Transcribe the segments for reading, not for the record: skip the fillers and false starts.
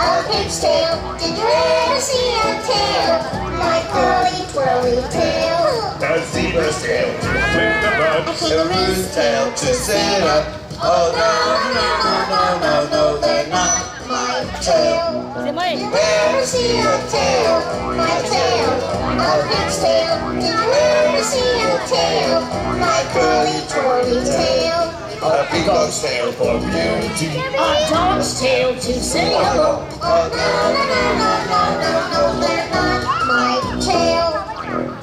a pig's tail. Did you ever see a tail? My curly twirly tail. A zebra's tail to flick the bud. A kangaroo's tail to sit up. Oh no, no, no, no, no, no, they're not my tail. Did you ever see a tail? My tail, a pig's tail. Did you ever see a tail? My curly twirly tail. A peacock's tail for beauty. A dog's tail to say hello. Oh no, no, no, no, no, no, no, they're not my tail.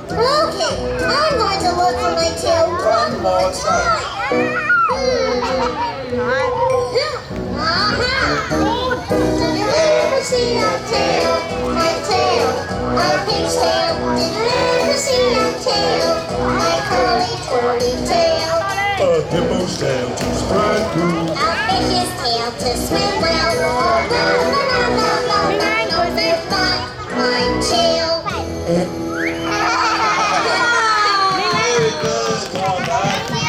Okay, I'm going to look for my tail one more time. Did you ever see a tail? My tail, a pig's tail. Did you ever see a tail? My curly twirly tail. A hippo's tail to spread cool. A fish's tail to swim well. Oh no, no, no, no, no, no, no, they're not my tail. Very good, come on, guys.